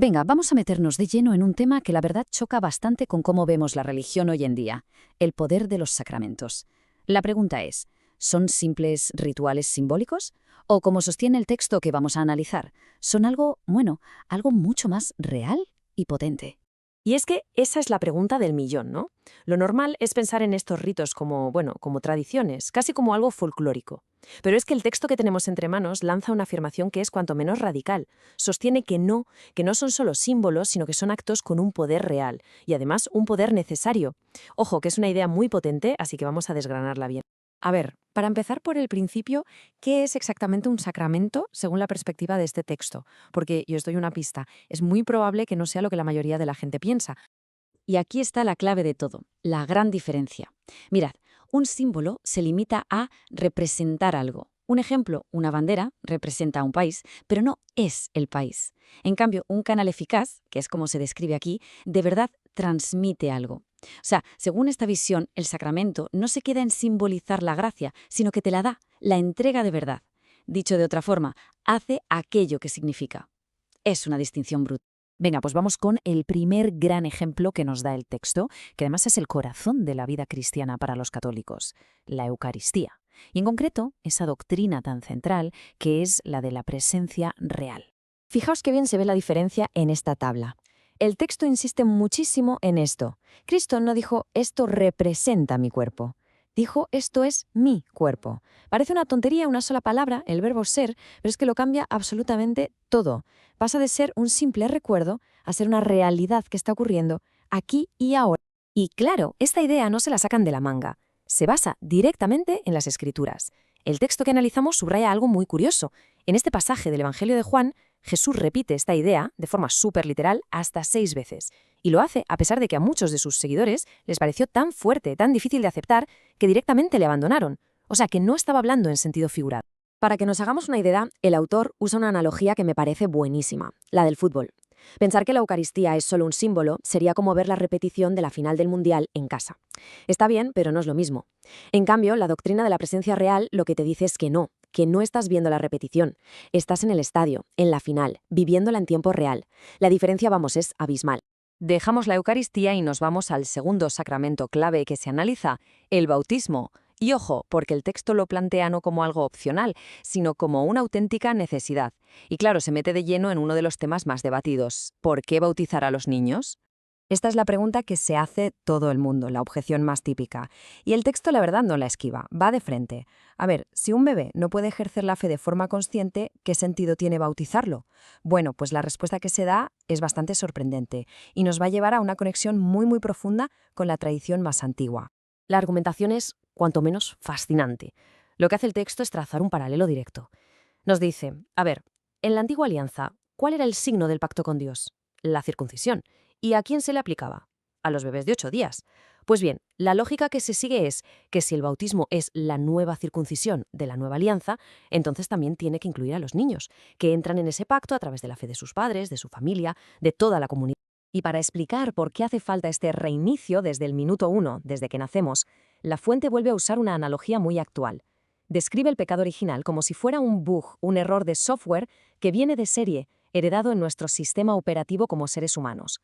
Venga, vamos a meternos de lleno en un tema que la verdad choca bastante con cómo vemos la religión hoy en día, el poder de los sacramentos. La pregunta es, ¿son simples rituales simbólicos? O, como sostiene el texto que vamos a analizar, son algo, bueno, algo mucho más real y potente. Y es que esa es la pregunta del millón, ¿no? Lo normal es pensar en estos ritos como, bueno, como tradiciones, casi como algo folclórico. Pero es que el texto que tenemos entre manos lanza una afirmación que es cuanto menos radical. Sostiene que no son solo símbolos, sino que son actos con un poder real, y además un poder necesario. Ojo, que es una idea muy potente, así que vamos a desgranarla bien. A ver, para empezar por el principio, ¿qué es exactamente un sacramento según la perspectiva de este texto? Porque yo os doy una pista, es muy probable que no sea lo que la mayoría de la gente piensa. Y aquí está la clave de todo, la gran diferencia. Mirad, un símbolo se limita a representar algo. Un ejemplo, una bandera representa a un país, pero no es el país. En cambio, un canal eficaz, que es como se describe aquí, de verdad transmite algo. O sea, según esta visión, el sacramento no se queda en simbolizar la gracia, sino que te la da, la entrega de verdad. Dicho de otra forma, hace aquello que significa. Es una distinción brutal. Venga, pues vamos con el primer gran ejemplo que nos da el texto, que además es el corazón de la vida cristiana para los católicos, la Eucaristía. Y en concreto, esa doctrina tan central que es la de la presencia real. Fijaos qué bien se ve la diferencia en esta tabla. El texto insiste muchísimo en esto. Cristo no dijo, esto representa mi cuerpo. Dijo, esto es mi cuerpo. Parece una tontería, una sola palabra, el verbo ser, pero es que lo cambia absolutamente todo. Pasa de ser un simple recuerdo a ser una realidad que está ocurriendo aquí y ahora. Y claro, esta idea no se la sacan de la manga. Se basa directamente en las Escrituras. El texto que analizamos subraya algo muy curioso. En este pasaje del Evangelio de Juan, Jesús repite esta idea, de forma súper literal, hasta 6 veces. Y lo hace a pesar de que a muchos de sus seguidores les pareció tan fuerte, tan difícil de aceptar, que directamente le abandonaron. O sea, que no estaba hablando en sentido figurado. Para que nos hagamos una idea, el autor usa una analogía que me parece buenísima, la del fútbol. Pensar que la Eucaristía es solo un símbolo sería como ver la repetición de la final del Mundial en casa. Está bien, pero no es lo mismo. En cambio, la doctrina de la presencia real lo que te dice es que no estás viendo la repetición. Estás en el estadio, en la final, viviéndola en tiempo real. La diferencia, vamos, es abismal. Dejamos la Eucaristía y nos vamos al segundo sacramento clave que se analiza, el bautismo. Y ojo, porque el texto lo plantea no como algo opcional, sino como una auténtica necesidad. Y claro, se mete de lleno en uno de los temas más debatidos. ¿Por qué bautizar a los niños? Esta es la pregunta que se hace todo el mundo, la objeción más típica. Y el texto, la verdad, no la esquiva, va de frente. A ver, si un bebé no puede ejercer la fe de forma consciente, ¿qué sentido tiene bautizarlo? Bueno, pues la respuesta que se da es bastante sorprendente y nos va a llevar a una conexión muy profunda con la tradición más antigua. La argumentación es, cuanto menos, fascinante. Lo que hace el texto es trazar un paralelo directo. Nos dice, a ver, en la antigua alianza, ¿cuál era el signo del pacto con Dios? La circuncisión. ¿Y a quién se le aplicaba? A los bebés de 8 días. Pues bien, la lógica que se sigue es que si el bautismo es la nueva circuncisión de la nueva alianza, entonces también tiene que incluir a los niños, que entran en ese pacto a través de la fe de sus padres, de su familia, de toda la comunidad. Y para explicar por qué hace falta este reinicio desde el minuto 1, desde que nacemos, la fuente vuelve a usar una analogía muy actual. Describe el pecado original como si fuera un bug, un error de software que viene de serie, heredado en nuestro sistema operativo como seres humanos.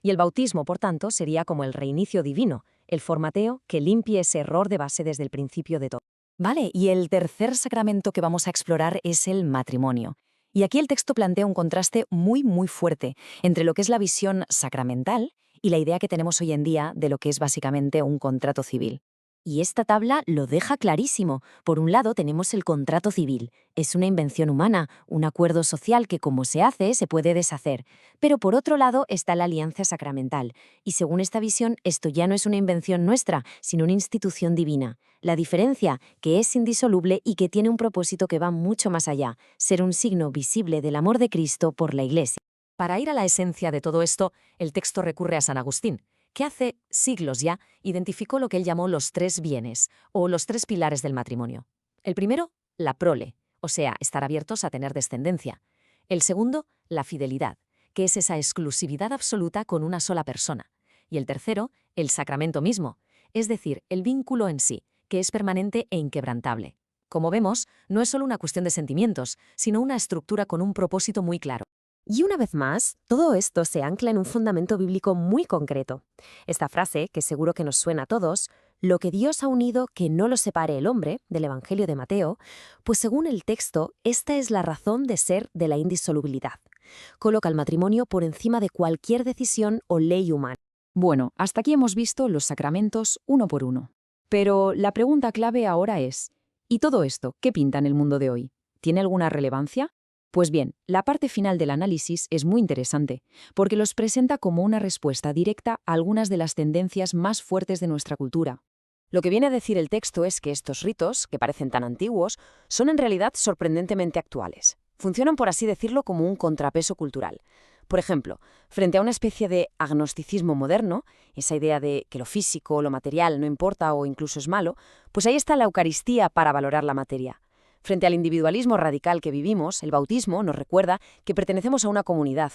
Y el bautismo, por tanto, sería como el reinicio divino, el formateo que limpie ese error de base desde el principio de todo. Vale, y el tercer sacramento que vamos a explorar es el matrimonio. Y aquí el texto plantea un contraste muy fuerte entre lo que es la visión sacramental y la idea que tenemos hoy en día de lo que es básicamente un contrato civil. Y esta tabla lo deja clarísimo. Por un lado tenemos el contrato civil. Es una invención humana, un acuerdo social que como se hace se puede deshacer. Pero por otro lado está la alianza sacramental. Y según esta visión, esto ya no es una invención nuestra, sino una institución divina. La diferencia, que es indisoluble y que tiene un propósito que va mucho más allá, ser un signo visible del amor de Cristo por la Iglesia. Para ir a la esencia de todo esto, el texto recurre a San Agustín, que hace siglos ya identificó lo que él llamó los 3 bienes, o los 3 pilares del matrimonio. El primero, la prole, o sea, estar abiertos a tener descendencia. El segundo, la fidelidad, que es esa exclusividad absoluta con una sola persona. Y el tercero, el sacramento mismo, es decir, el vínculo en sí, que es permanente e inquebrantable. Como vemos, no es solo una cuestión de sentimientos, sino una estructura con un propósito muy claro. Y una vez más, todo esto se ancla en un fundamento bíblico muy concreto. Esta frase, que seguro que nos suena a todos, lo que Dios ha unido que no lo separe el hombre, del Evangelio de Mateo, pues según el texto, esta es la razón de ser de la indisolubilidad. Coloca el matrimonio por encima de cualquier decisión o ley humana. Bueno, hasta aquí hemos visto los sacramentos uno por uno. Pero la pregunta clave ahora es, ¿y todo esto qué pinta en el mundo de hoy? ¿Tiene alguna relevancia? Pues bien, la parte final del análisis es muy interesante, porque los presenta como una respuesta directa a algunas de las tendencias más fuertes de nuestra cultura. Lo que viene a decir el texto es que estos ritos, que parecen tan antiguos, son en realidad sorprendentemente actuales. Funcionan, por así decirlo, como un contrapeso cultural. Por ejemplo, frente a una especie de agnosticismo moderno, esa idea de que lo físico, lo material no importa o incluso es malo, pues ahí está la Eucaristía para valorar la materia. Frente al individualismo radical que vivimos, el bautismo nos recuerda que pertenecemos a una comunidad.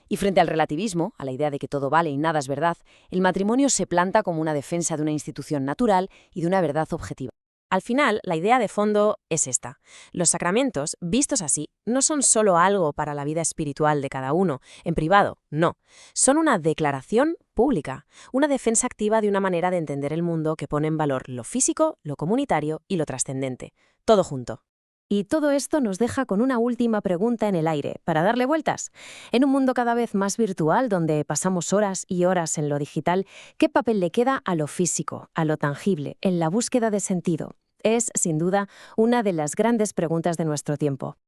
Y frente al relativismo, a la idea de que todo vale y nada es verdad, el matrimonio se planta como una defensa de una institución natural y de una verdad objetiva. Al final, la idea de fondo es esta. Los sacramentos, vistos así, no son solo algo para la vida espiritual de cada uno, en privado, no. Son una declaración pública, una defensa activa de una manera de entender el mundo que pone en valor lo físico, lo comunitario y lo trascendente. Todo junto. Y todo esto nos deja con una última pregunta en el aire, para darle vueltas. En un mundo cada vez más virtual, donde pasamos horas y horas en lo digital, ¿qué papel le queda a lo físico, a lo tangible, en la búsqueda de sentido? Es, sin duda, una de las grandes preguntas de nuestro tiempo.